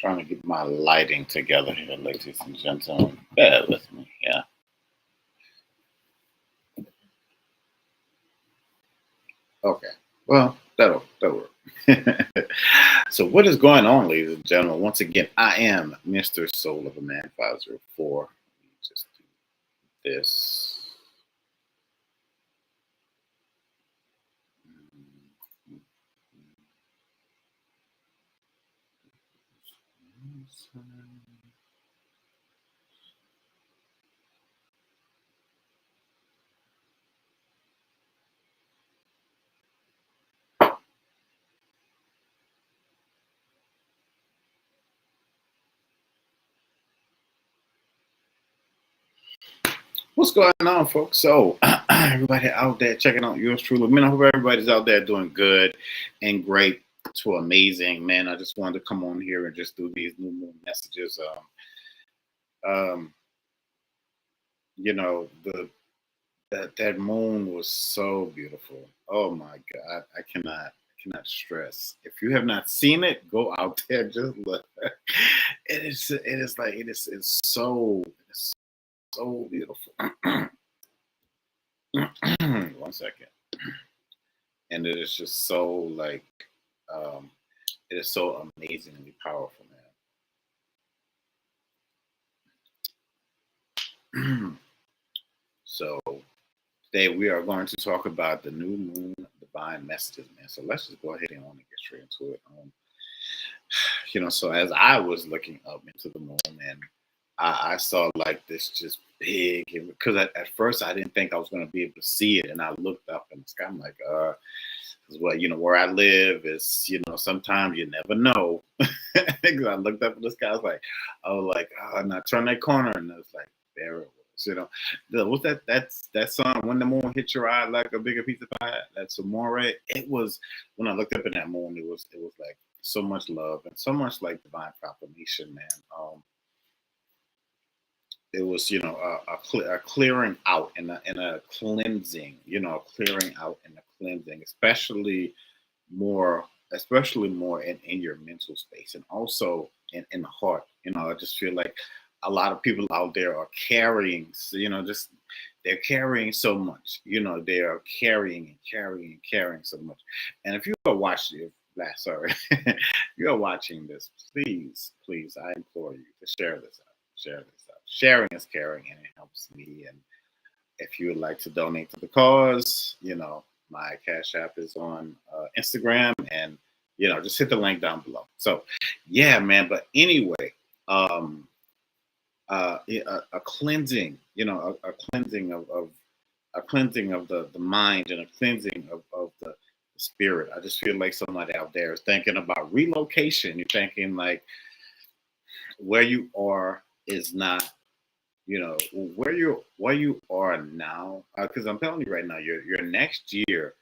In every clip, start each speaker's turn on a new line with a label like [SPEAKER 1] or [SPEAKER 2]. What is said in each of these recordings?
[SPEAKER 1] Trying to get my lighting together here, ladies and gentlemen. Bear with me. Yeah. Okay. Well, that'll work. So, what is going on, ladies and gentlemen? Once again, I am Mr. Soul of a Man 504. Let me just do this. What's going on, folks? So, everybody out there checking out yours truly. Man, I hope everybody's out there doing good and great to amazing. Man, I just wanted to come on here and just do these new moon messages. Um, the that moon was so beautiful. Oh my God, I cannot stress. If you have not seen it, go out there, just look. It's so beautiful. One second. And it is just so um it is so amazingly powerful, man. So today we are going to talk about the new moon divine messages, man. So let's just go ahead and get straight into it. So as I was looking up into the moon, and I saw like this just big, because at first I didn't think I was going to be able to see it, and I looked up in the sky. I'm like, because where I live is, sometimes you never know. Because I looked up in the sky, and I turned that corner, and it was like, there it was. What's that song, When the Moon Hits Your Eye Like a Bigger Piece of Pie? That's Amore. It was, when I looked up in that moon, it was like so much love and so much like divine proclamation, man. It was, a clearing out and a cleansing, a clearing out and a cleansing, more especially more in your mental space, and also in the heart. I just feel like a lot of people out there are carrying, just they're carrying so much. They are carrying and carrying and carrying so much. And if you are watching, sorry, if you are watching this, please, I implore you to share this out. Share this out. Sharing is caring, and it helps me. And if you would like to donate to the cause, my Cash App is on Instagram, and just hit the link down below. So, yeah, man. But anyway, a cleansing, a cleansing of a cleansing of the mind, and a cleansing of the spirit. I just feel like somebody out there is thinking about relocation. You're thinking like where you are is not, where you are now. Because I'm telling you right now, your next year,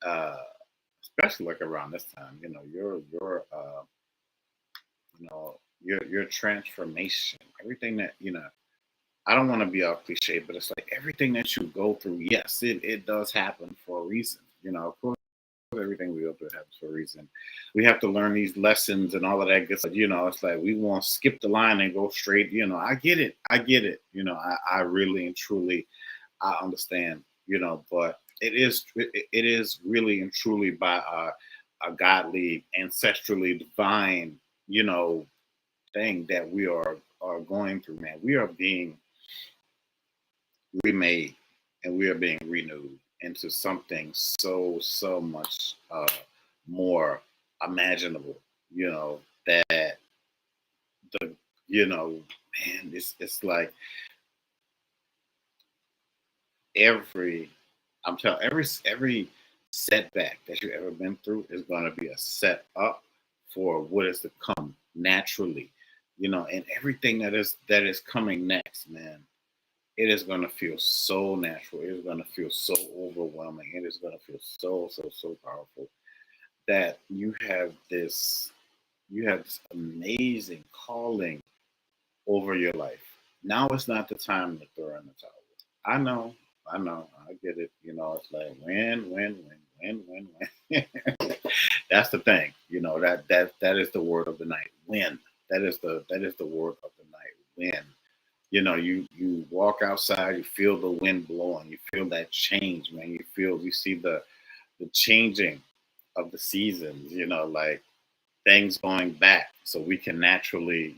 [SPEAKER 1] uh, especially like around this time, your transformation, everything that I don't want to be all cliche, but it's like everything that you go through. Yes, it does happen for a reason. Of course, everything we go through happens for a reason. We have to learn these lessons and all of that good stuff. It's like we want to skip the line and go straight. I get it. I get it. I really and truly, I understand. But it is really and truly by a godly, ancestrally divine, thing that we are going through, man. We are being remade, and we are being renewed into something so much more imaginable, that the man, it's like every I'm telling every setback that you've ever been through is going to be a set up for what is to come naturally, and everything that is coming next, man. It is going to feel so natural. It is going to feel so overwhelming. It is going to feel so powerful that you have this amazing calling over your life. Now it's not the time to throw in the towel. I know, I get it. It's like when. That's the thing. That is the word of the night. Win. That is the word of the night. Win. You walk outside, you feel the wind blowing, you feel that change, man. You see the changing of the seasons, like things going back so we can naturally,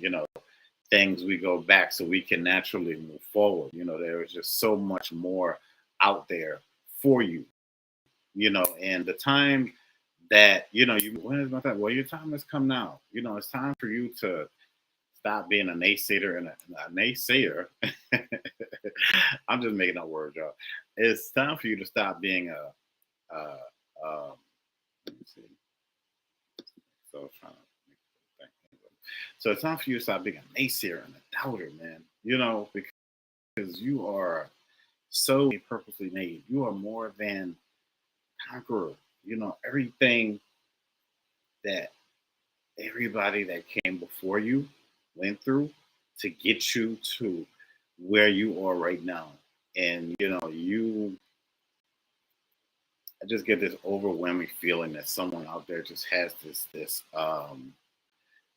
[SPEAKER 1] things we go back so we can naturally move forward. There is just so much more out there for you, and the time that, when is my time? Well, your time has come now. It's time for you to stop being a naysayer and a naysayer. I'm just making up words, y'all. It's time for you to stop being let me see. So I was trying to make the thing. So it's time for you to stop being a naysayer and a doubter, man. Because you are so purposely made. You are more than conqueror. Everything that everybody that came before you went through to get you to where you are right now. And I just get this overwhelming feeling that someone out there just has this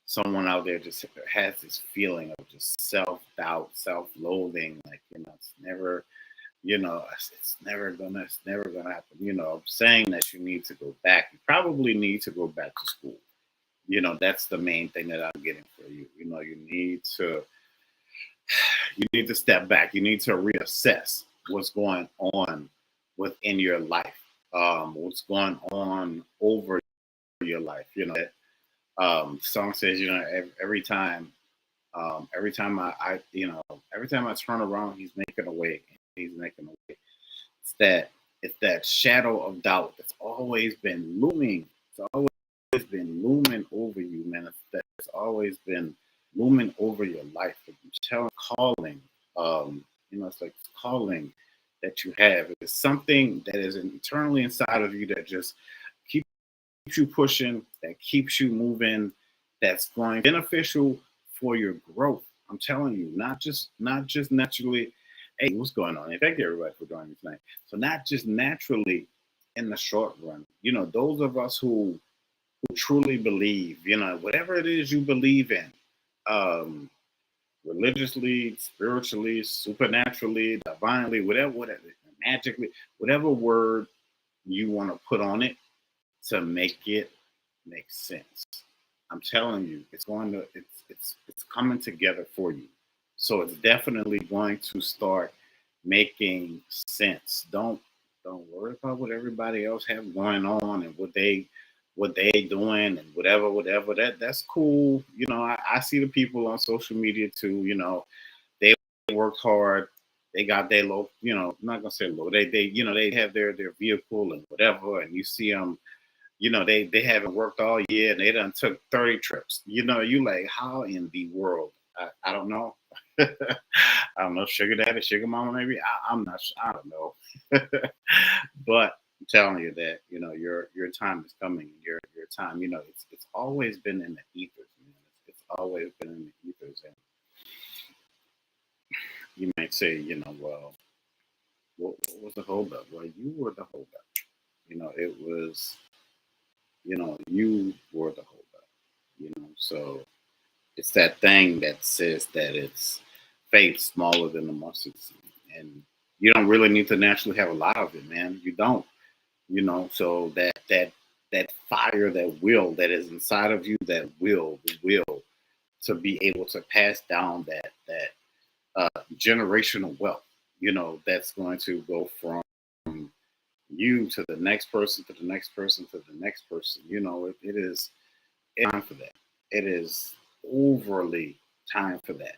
[SPEAKER 1] someone out there just has this feeling of just self-doubt, self-loathing, like, it's never gonna happen. Saying that you need to go back. You probably need to go back to school. That's the main thing that I'm getting for you. You need to step back. You need to reassess what's going on within your life. What's going on over your life. The song says, every time I turn around, he's making a way. He's making a way. It's that shadow of doubt that's always been looming. It's always been looming over you, man. It's always been looming over your life. Calling. It's like calling that you have. It's something that is internally inside of you that just keeps you pushing, that keeps you moving, that's going beneficial for your growth. I'm telling you, not just naturally. Hey, what's going on? And thank you everybody for joining me tonight. So not just naturally in the short run, those of us who truly believe, whatever it is you believe in, religiously, spiritually, supernaturally, divinely, whatever, magically, whatever word you want to put on it to make it make sense. I'm telling you, it's coming together for you. So it's definitely going to start making sense. Don't worry about what everybody else have going on and what they doing and whatever. That's cool. I see the people on social media too. They worked hard. They got their low. I'm not gonna say low. They have their vehicle and whatever, and you see them. They haven't worked all year and they done took 30 trips. You like, how in the world? I don't know. I don't know, sugar daddy, sugar mama, maybe. I'm not sure. I don't know. But I'm telling you that, your time is coming. Your time, it's always been in the ethers, man. It's always been in the ethers. And you might say, well, what was the holdup? Well, you were the holdup. It was, you were the holdup. So it's that thing that says that it's faith smaller than the mustard seed. And you don't really need to naturally have a lot of it, man. You don't, so that fire, that is inside of you, the will to be able to pass down that generational wealth, that's going to go from you to the next person, to the next person, to the next person. It is time for that. It is overly time for that.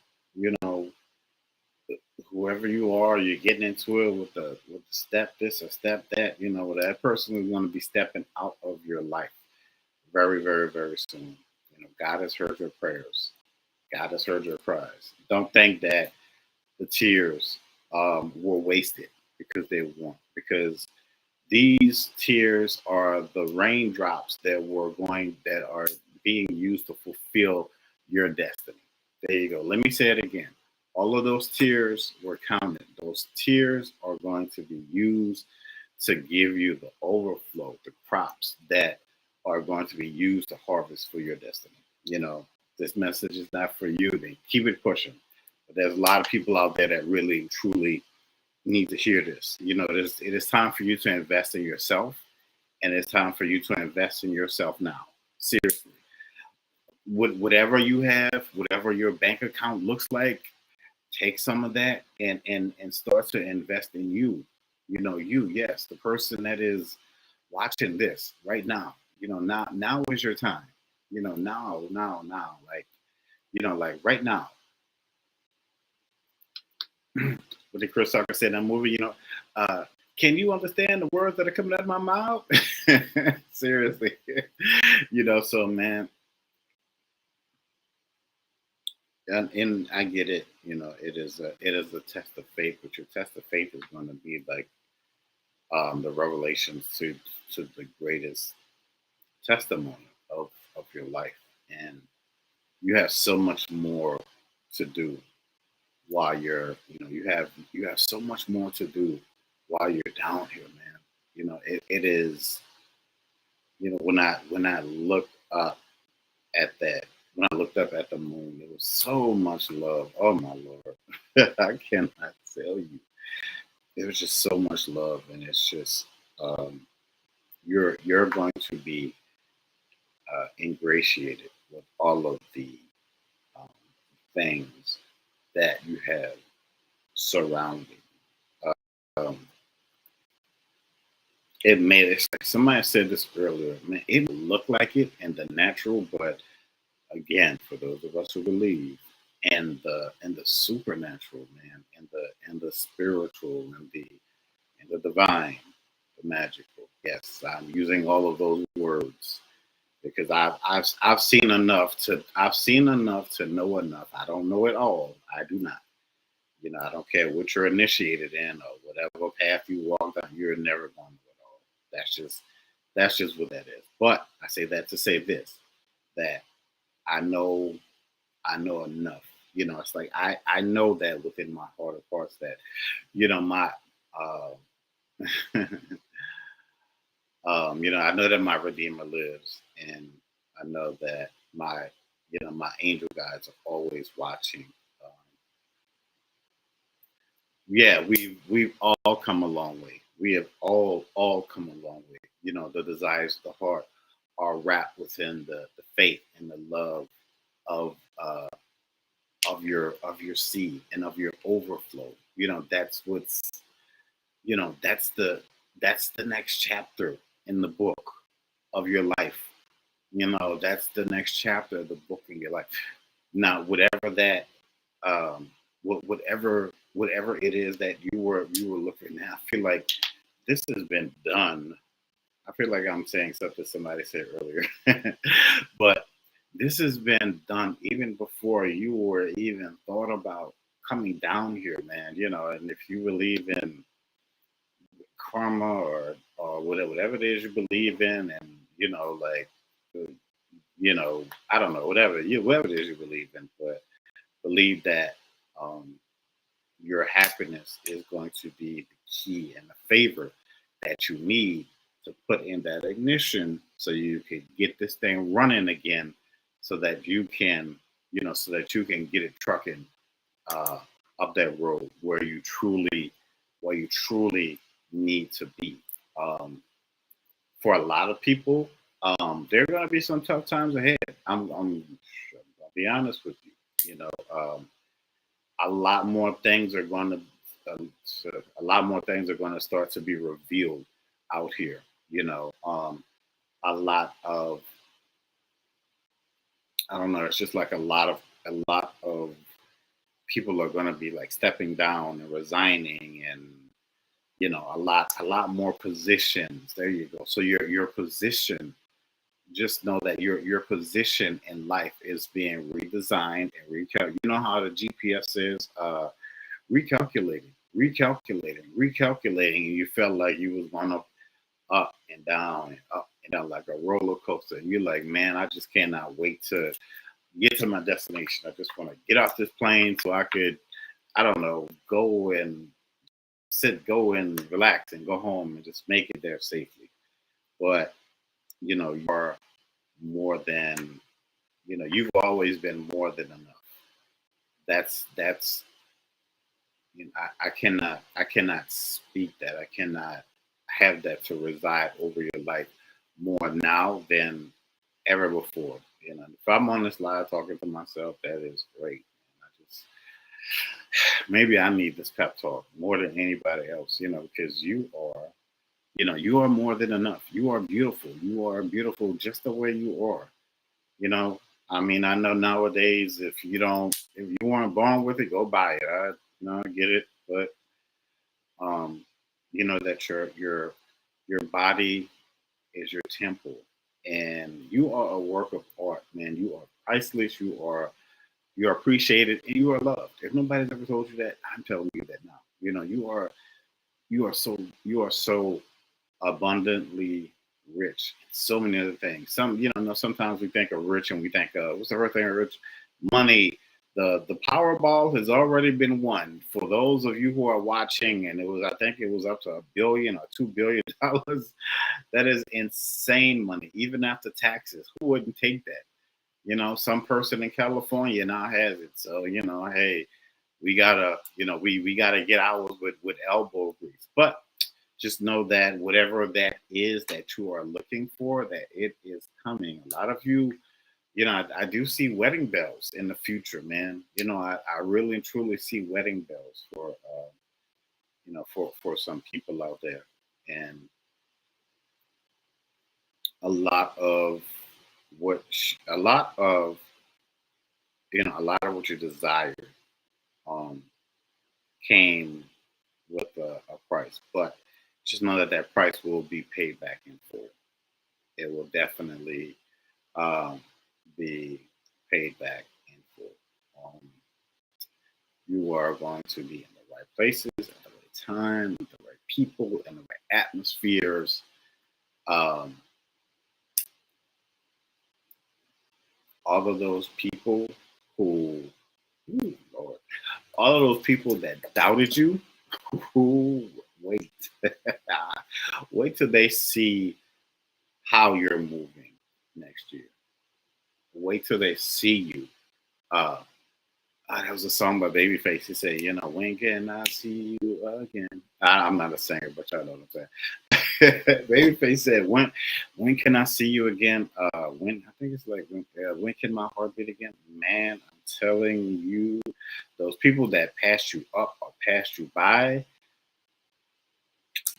[SPEAKER 1] Whoever you are, you're getting into it with the step this or step that. That person is going to be stepping out of your life very, very, very soon. God has heard your prayers. God has heard your cries. Don't think that the tears were wasted because they weren't. Because these tears are the raindrops that are being used to fulfill your destiny. There you go. Let me say it again. All of those tears were counted. Those tears are going to be used to give you the overflow, the crops that are going to be used to harvest for your destiny. You know, this message is not for you. Then keep it pushing. But there's a lot of people out there that really, truly need to hear this. You know, it is time for you to invest in yourself, and it's time for you to invest in yourself now. Seriously, whatever you have, whatever your bank account looks like, take some of that and start to invest in you. You know, you, yes, the person that is watching this right now. You know, now is your time. You know, now, like, you know, like right now. What did Chris Tucker say in that movie? You know, uh, can you understand the words that are coming out of my mouth? Seriously, you know. So, man, and I get it. You know, it is a test of faith, but your test of faith is going to be like the revelations to the greatest testimony of your life, and you have so much more to do while you're, you know, you have so much more to do while you're down here, man. You know, it is, you know, when I looked up at that, when I looked up at the moon, there was so much love. Oh my Lord. I cannot tell you. There was just so much love, and it's just um you're going to be ingratiated with all of the um, things that you have surrounding. Um, it made it's like somebody said this earlier. Man, it looked like it in the natural, but again, for those of us who believe, and the supernatural, man, and the spiritual, and the divine, the magical. Yes, I'm using all of those words because I've seen enough to know enough. I don't know it all. I do not. You know, I don't care what you're initiated in or whatever path you walk down, you're never going to know it all. That's just what that is. But I say that to say this, that I know I know enough. You know, it's like I know that within my heart of hearts that, you know, my uh you know, I know that my Redeemer lives, and I know that my, you know, my angel guides are always watching. Um, yeah, we've all come a long way. We have all come a long way. You know, the desires of the heart are wrapped within the faith and the love of of your seed and of your overflow. You know, that's what's, you know, that's the next chapter in the book of your life. You know, that's the next chapter of the book in your life. Now, whatever that whatever it is that you were looking at, I feel like this has been done. I feel like I'm saying something somebody said earlier, but this has been done even before you were even thought about coming down here, man. You know, and if you believe in karma or whatever it is you believe in, and you know, like, you know, I don't know, whatever it is you believe in, but believe that um, your happiness is going to be the key and the favor that you need to put in that ignition so you can get this thing running again, so that you can, you know, so that you can get it trucking uh, up that road where you truly need to be. Um, for a lot of people, there are going to be some tough times ahead. I'll be honest with you. You know, a lot more things are going a lot more things are going to start to be revealed out here. You know, a lot of I don't know. It's just like a lot of people are going to be like stepping down and resigning, and you know, a lot more positions. There you go. So your position, just know that your position in life is being redesigned and recalculated. You know how the GPS is recalculating, and you felt like you was going up and down like a roller coaster, and you're like, man, I just cannot wait to get to my destination. I just want to get off this plane so I could, I don't know, go and relax and go home and just make it there safely. But you are more than, you've always been more than enough. That's I cannot speak that. I cannot have that to reside over your life more now than ever before. If I'm on this live talking to myself, that is great. I just maybe I need this pep talk more than anybody else, because you are more than enough. You are beautiful. You are beautiful just the way you are. You know, I mean, I know nowadays if you weren't born with it, go buy it. I get it, but um, you know that your body is your temple, and you are a work of art, man. You are priceless. You are appreciated, and you are loved. If nobody's ever told you that, I'm telling you that now. You are so abundantly rich. So many other things. Sometimes we think of rich and we think of what's the first thing of rich? Money. The Powerball has already been won. For those of you who are watching, and I think it was up to $1 billion or $2 billion. That is insane money, even after taxes. Who wouldn't take that? Some person in California now has it. So, hey, we gotta get ours with elbow grease. But just know that whatever that is that you are looking for, that it is coming. A lot of you, I do see wedding bells in the future, man. I really and truly see wedding bells for some people out there, and a lot of a lot of what you desire um, came with a price, but just know that that price will be paid back in full. It will definitely um, be paid back in full. Um, you are going to be in the right places at the right time, with the right people, and the right atmospheres. Um, all of those people who, ooh, Lord, all of those people that doubted you, who wait, wait till they see how you're moving next year. Wait till they see you. Uh, there was a song by Babyface. He said, when can I see you again? I'm not a singer, but y'all know what I'm saying. Babyface said, when can I see you again? When I think it's like when can my heart beat again? Man, I'm telling you, those people that passed you up or passed you by,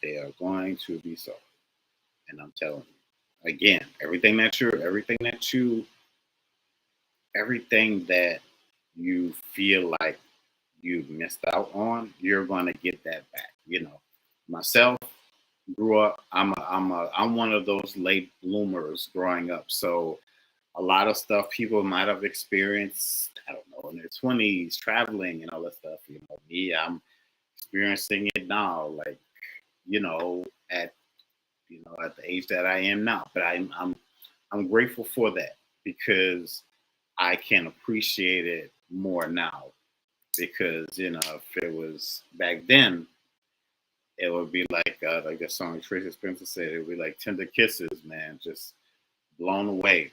[SPEAKER 1] they are going to be sorry. And I'm telling you, again, everything that you feel like you missed out on, you're going to get that back. Myself grew up. I'm one of those late bloomers growing up. So a lot of stuff people might have experienced, I don't know, in their 20s, traveling and all that stuff. Me, I'm experiencing it now, like you know, at at the age that I am now. But I'm grateful for that because I can appreciate it more now. Because if it was back then, it would be like the song Tracy Spencer said, it would be like tender kisses, man, just blown away.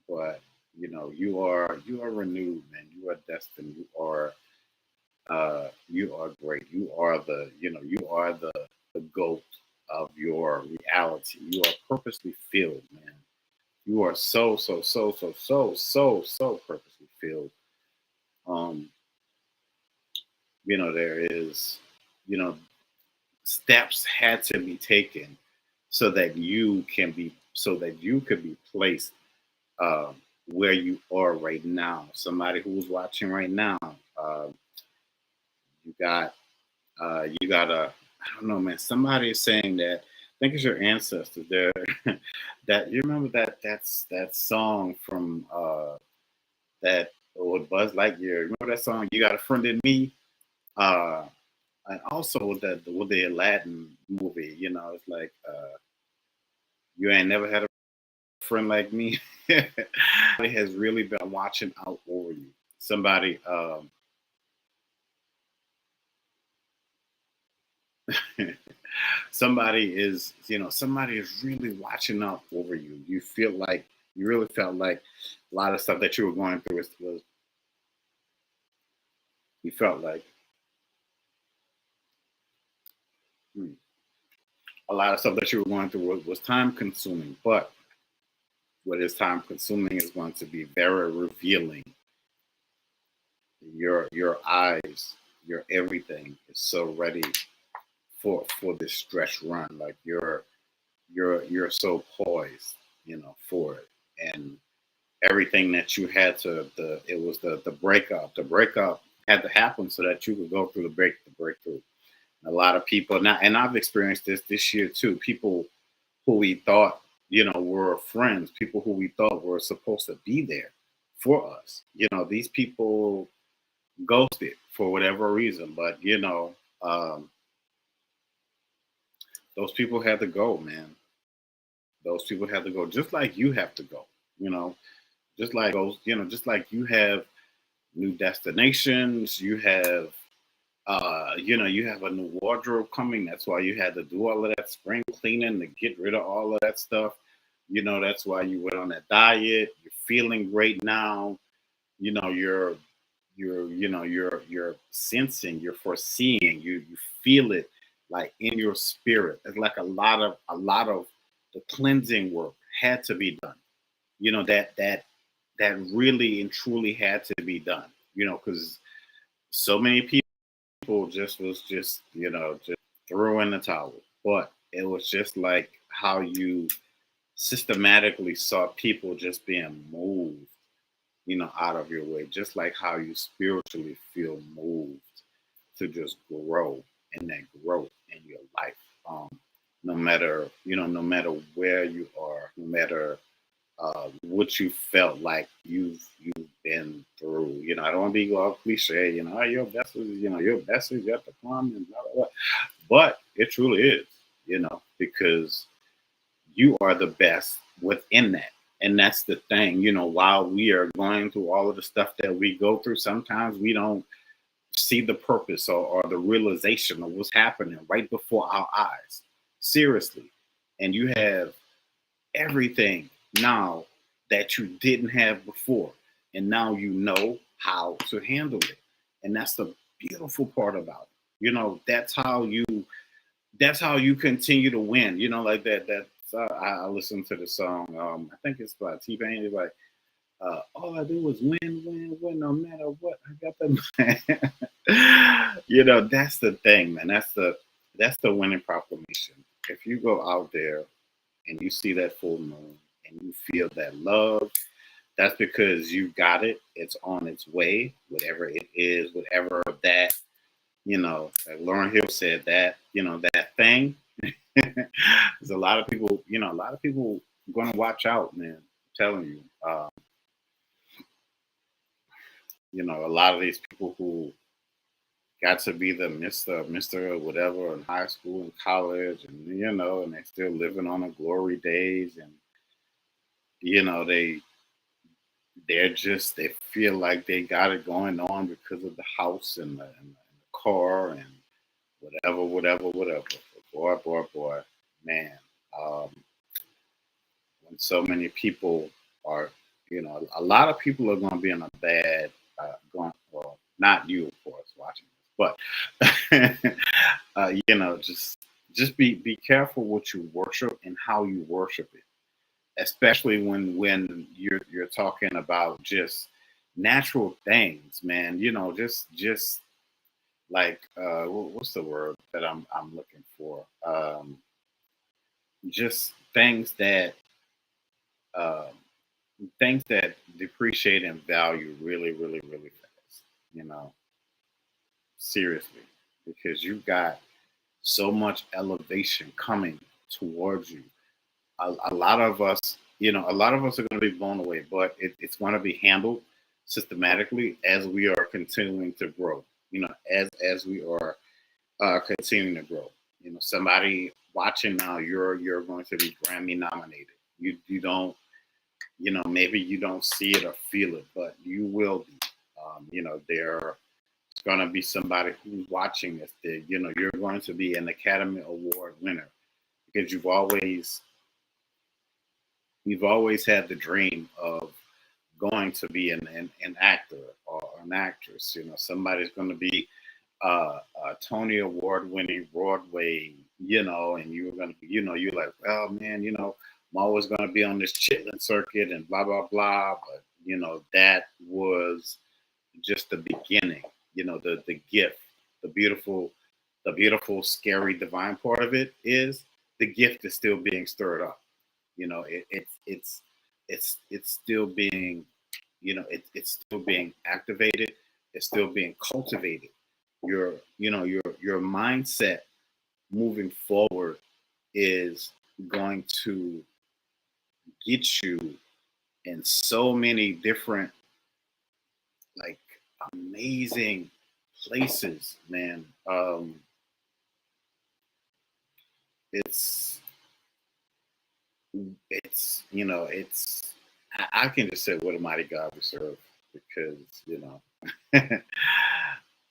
[SPEAKER 1] But you are renewed, man. You are destined. You are great. You are the goat of your reality. You are purposely filled, man. You are so so so so so so so purposely filled. Um, there is, you know, steps had to be taken so that you could be placed where you are right now. Somebody who's watching right now, you got a I don't know, man. Somebody is saying that. I think it's your ancestors. There, that you remember that song from that with Buzz Lightyear. Remember that song? You got a friend in me. Uh, and also with the Aladdin movie. It's like you ain't never had a friend like me. Somebody has really been watching out over you. Somebody, somebody is, somebody is really watching out over you. You really felt like a lot of stuff that you were going through was you felt like hmm, a lot of stuff that you were going through was time consuming, but what is time consuming is going to be very revealing. Your eyes, your everything is so ready for this stretch run. Like you're so poised, for it. And everything that you had to the it was the breakup. The breakup had to happen so that you could go through the breakthrough. A lot of people now, and I've experienced this year too. People who we thought, were friends, people who we thought were supposed to be there for us. These people ghosted for whatever reason, but um, those people had to go, man. Those people have to go, just like you have to go. You know, just like those, just like you have new destinations, you have you have a new wardrobe coming. That's why you had to do all of that spring cleaning to get rid of all of that stuff. That's why you went on that diet. You're feeling great now. You're sensing, you're foreseeing, you feel it like in your spirit. It's like a lot of the cleansing work had to be done. That really and truly had to be done. Because so many people just threw in the towel. But it was just like how you systematically saw people just being moved, out of your way, just like how you spiritually feel moved to just grow in that growth in your life. No matter where you are, no matter what you felt like you've been through. I don't want to be all cliche. "Oh, your best is your best is yet to come," and blah, blah, blah. But it truly is. Because you are the best within that. And that's the thing. While we are going through all of the stuff that we go through, sometimes we don't see the purpose or the realization of what's happening right before our eyes. Seriously. And you have everything now that you didn't have before. And now you know how to handle it. And that's the beautiful part about it. That's how you continue to win. Like that. I listened to the song. I think it's by T Pain. It's like, all I do is win, win, win, no matter what. I got the. That's the thing, man. That's the winning proclamation. If you go out there and you see that full moon and you feel that love, that's because you got it. It's on its way, whatever it is, whatever that, like Lauren Hill said, that thing. There's a lot of people going to watch out, man. I'm telling you. A lot of these people who got to be the Mister or whatever in high school and college, and they're still living on the glory days, and they feel like they got it going on because of the house and the car and whatever, whatever, whatever. Boy, boy, boy, man. Um, when so many people are, a lot of people are going to be in a bad, well, not you, of course, watching this, but, just be careful what you worship and how you worship it, especially when you're talking about just natural things, man. Just like what's the word that I'm looking for? Just um, things that depreciate in value really, really, really fast. You know, seriously, because you've got so much elevation coming towards you. A lot of us are going to be blown away, but it's going to be handled systematically as we are continuing to grow. As we are continuing to grow. Somebody watching now, you're going to be Grammy nominated. You don't, maybe you don't see it or feel it, but you will be. There are going to be somebody who's watching this. That, you're going to be an Academy Award winner because you've always had the dream of going to be an actor or an actress. Somebody's going to be a Tony Award winning Broadway, and you were going to be, you're like, well, man, I'm always going to be on this Chitlin circuit and blah, blah, blah. But, that was just the beginning, the gift, the scary, divine part of it is the gift is still being stirred up. It's still being, it's still being activated. It's still being cultivated. Your mindset moving forward is going to get you in so many different, like, amazing places, man. It's I can just say what a mighty God we serve because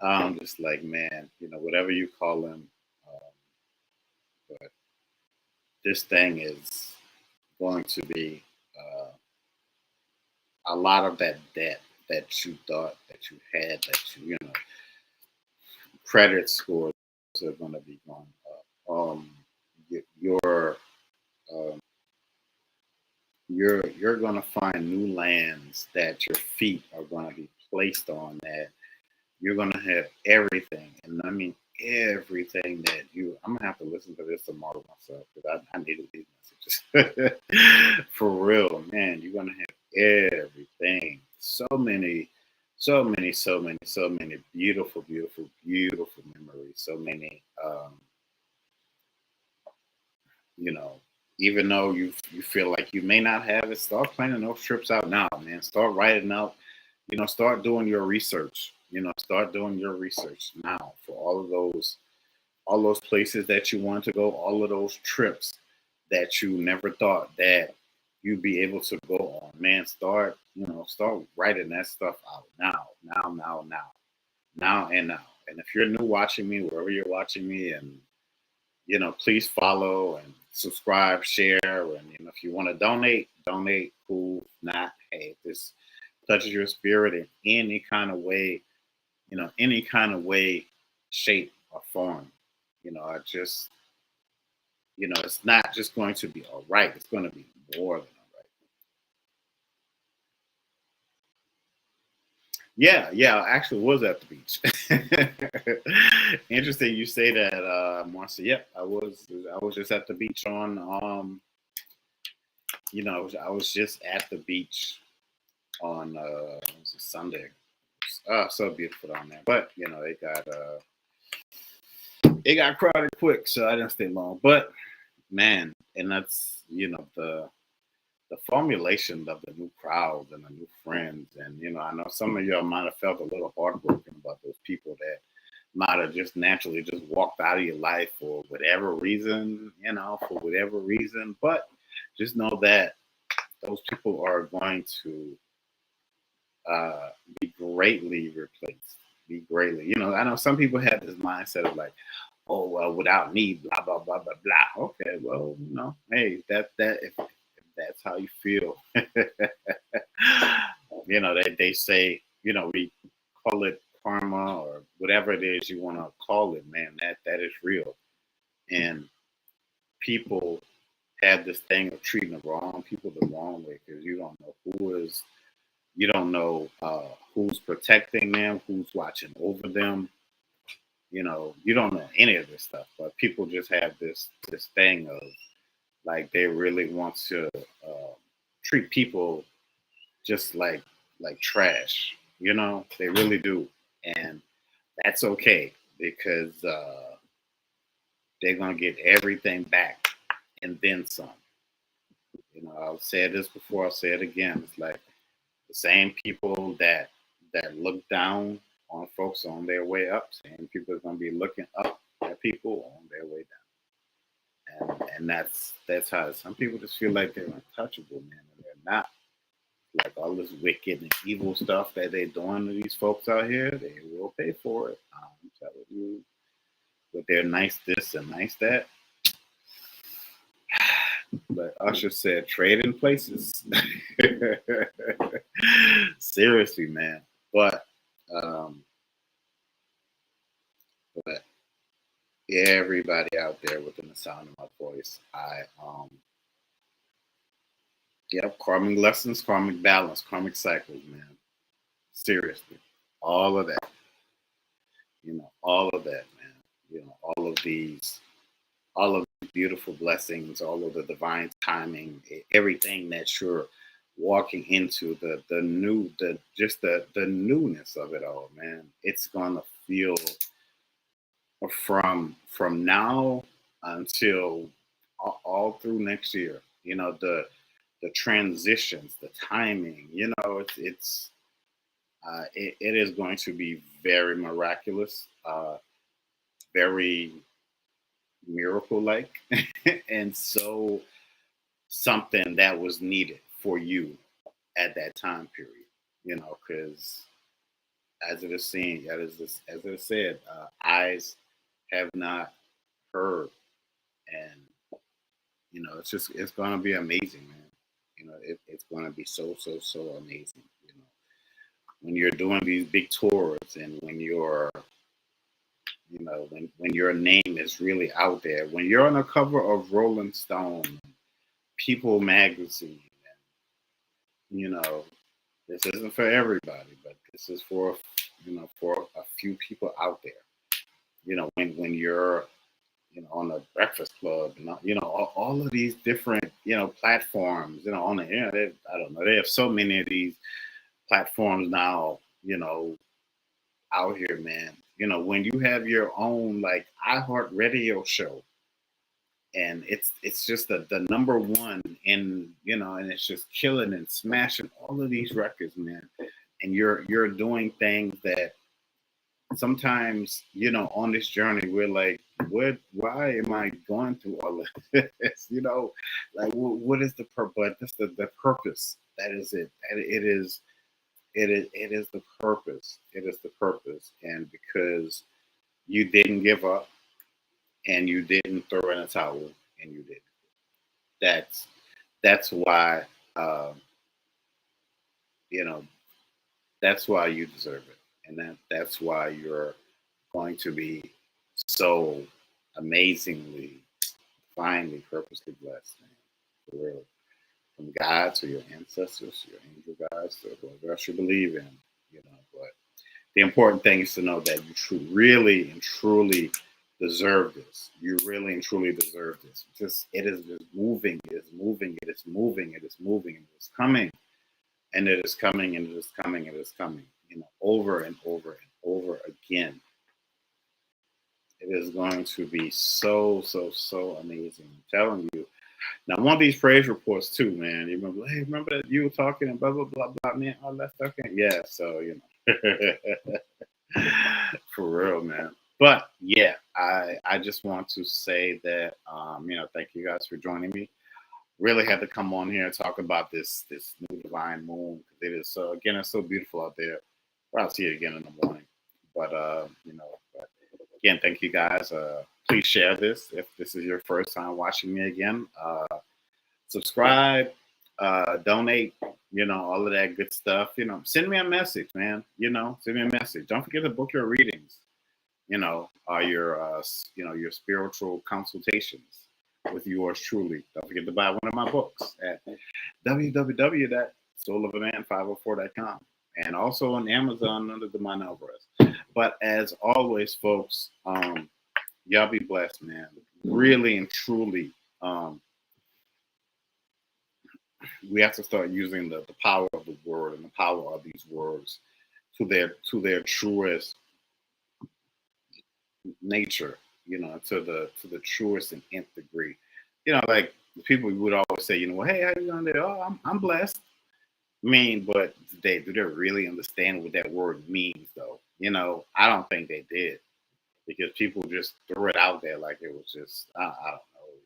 [SPEAKER 1] I'm just like, man, whatever you call him, but this thing is going to be a lot of that debt that you thought that you had, that credit scores are going to be going up. Your um, you're going to find new lands that your feet are going to be placed on, that you're going to have everything. And I mean, everything that I'm going to have to listen to this tomorrow myself because I needed these messages. For real, man, you're going to have everything. So many, so many, so many, so many beautiful, beautiful, beautiful memories. So many, you know, even though you feel like you may not have it, start planning those trips out now, man. Start writing out, start doing your research. Start doing your research now for all those places that you want to go, all of those trips that you never thought that you'd be able to go on. Man, start writing that stuff out now, now, now, now, now, and now. And if you're new watching me, wherever you're watching me, and please follow and subscribe, share, and if you want to donate, cool. Not, hey, if this touches your spirit in any kind of way, any kind of way, shape, or form. I just, it's not just going to be all right. It's going to be more than all right. Yeah, yeah. I actually was at the beach. Interesting, you say that, Marcia. Yep, I was. I was just at the beach on. I was just at the beach on. Was it Sunday? So beautiful down there. But it got crowded quick, so I didn't stay long. But man, and that's the formulation of the new crowds and the new friends. And I know some of y'all might have felt a little heartbroken about those people that might have just naturally just walked out of your life for whatever reason, But just know that those people are going to be greatly replaced. Be greatly. I know some people have this mindset of like, oh well, without me, blah blah blah blah blah. Okay, well, hey, that if that's how you feel, they say, we call it karma or whatever it is you want to call it, man. That is real, and people have this thing of treating the wrong people the wrong way because you don't know who's protecting them, who's watching over them. You don't know any of this stuff, but people just have this thing of like they really want to treat people just like trash. They really do, and that's okay because they're gonna get everything back and then some. I've said this before. I'll say it again. It's like the same people that look down on folks on their way up. Same people are gonna be looking up at people on their way down. And that's how some people just feel like they're untouchable, man, and they're not. Like all this wicked and evil stuff that they're doing to these folks out here, they will pay for it. I'm telling you, with their nice this and nice that. But Usher said, trade in places. Seriously, man. But um, but everybody out there within the sound of my voice, yep, karmic lessons, karmic balance, karmic cycles, man. Seriously, all of that, all of that, man. All of these, all of the beautiful blessings, all of the divine timing, everything that you're walking into, the new, the newness of it all, man. It's gonna feel from now until all through next year. The transitions, the timing. It is going to be very miraculous, very miracle like, and so something that was needed for you at that time period. Because as it is seen, as it is said, eyes have not heard, and it's gonna be amazing, man. It's gonna be so amazing. When you're doing these big tours, and when your name is really out there, when you're on the cover of Rolling Stone, People magazine, and this isn't for everybody, but this is for a few people out there. When you're on the Breakfast Club, and all of these different platforms, on the internet. I don't know. They have so many of these platforms now. Out here, man. When you have your own like iHeart Radio show, and it's just the number one, and it's just killing and smashing all of these records, man. And you're doing things that sometimes on this journey we're like, why am I going through all of this? Like what is the purpose? But that's the purpose. That is it. It is the purpose. It is the purpose. And because you didn't give up, and you didn't throw in a towel, and you did, that's why, you know that's why you deserve it. And that's why you're going to be so amazingly, finely, purposely blessed, man. For real. From God to your ancestors, your angel guides, to whoever else you believe in. But the important thing is to know that you really and truly deserve this. You really and truly deserve this. It is just moving. It is moving. It is moving. It is moving. It is coming. And it is coming. And it is coming. And it is coming. Over and over and over again. It is going to be so amazing. I'm telling you. Now, one of these praise reports too, man. You remember? Hey, remember that you were talking and blah blah blah blah, man. All that stuff. Yeah. So for real, man. But yeah, I just want to say that thank you guys for joining me. Really had to come on here and talk about this new divine moon. It is it's so beautiful out there. I'll see it again in the morning. But but again, thank you guys. Please share this if this is your first time watching me again. Subscribe, donate, all of that good stuff. Send me a message, man. Send me a message. Don't forget to book your readings. Your spiritual consultations with yours truly. Don't forget to buy one of my books at www.soulofaman504.com, and also on Amazon under the Mind Alvarez. But as always, folks, y'all be blessed, man. Really and truly, we have to start using the power of the word and the power of these words to their truest nature, to the truest and nth degree. Like the people would always say, well, hey, how you doing there? Oh, I'm blessed. But do they really understand what that word means, though? I don't think they did, because people just threw it out there like it was just, I don't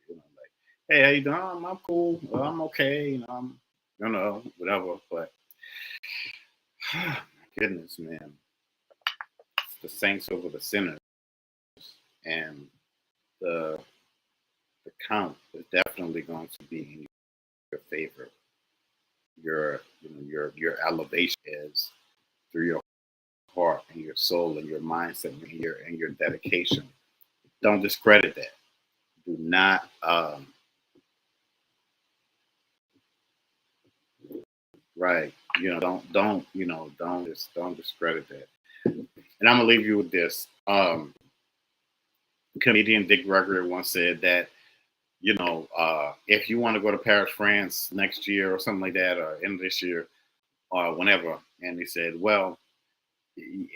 [SPEAKER 1] know, like, hey, how you doing? I'm cool. I'm okay. Whatever. But My goodness, man. It's the saints over the sinners, and the the count is definitely going to be in your favor. Your elevation is through your heart and your soul and your mindset and your dedication. Don't discredit that. Do not right. Don't discredit that. And I'm gonna leave you with this. Comedian Dick Gregory once said that, if you want to go to Paris, France next year or something like that, or end of this year or whenever, and he said, well,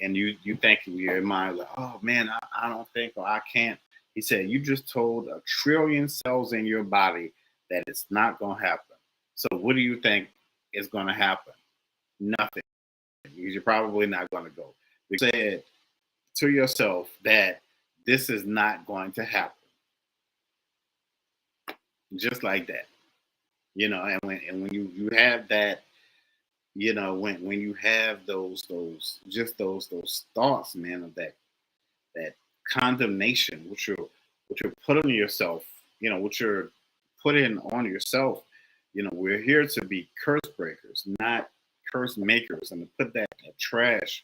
[SPEAKER 1] and you think in your mind like, oh man, I don't think or I can't. He said, you just told a trillion cells in your body that it's not gonna happen. So what do you think is gonna happen? Nothing. Because you're probably not gonna go. You said to yourself that this is not going to happen. Just like that. And when you have that, when you have those thoughts, man, of that condemnation, which you're putting on yourself, what you're putting on yourself. We're here to be curse breakers, not curse makers, and to put that trash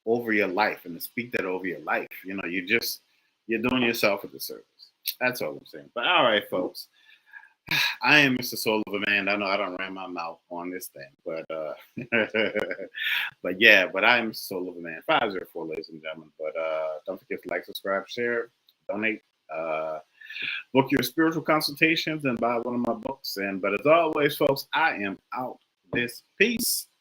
[SPEAKER 1] over your life and to speak that over your life. You're doing yourself a disservice. That's all I'm saying. But all right, folks. I am Mr. Soul of a Man. I know I don't ran my mouth on this thing, but but yeah, but I am Soul of a Man. 504, ladies and gentlemen. But don't forget to like, subscribe, share, donate, book your spiritual consultations, and buy one of my books. But as always, folks, I am out this piece.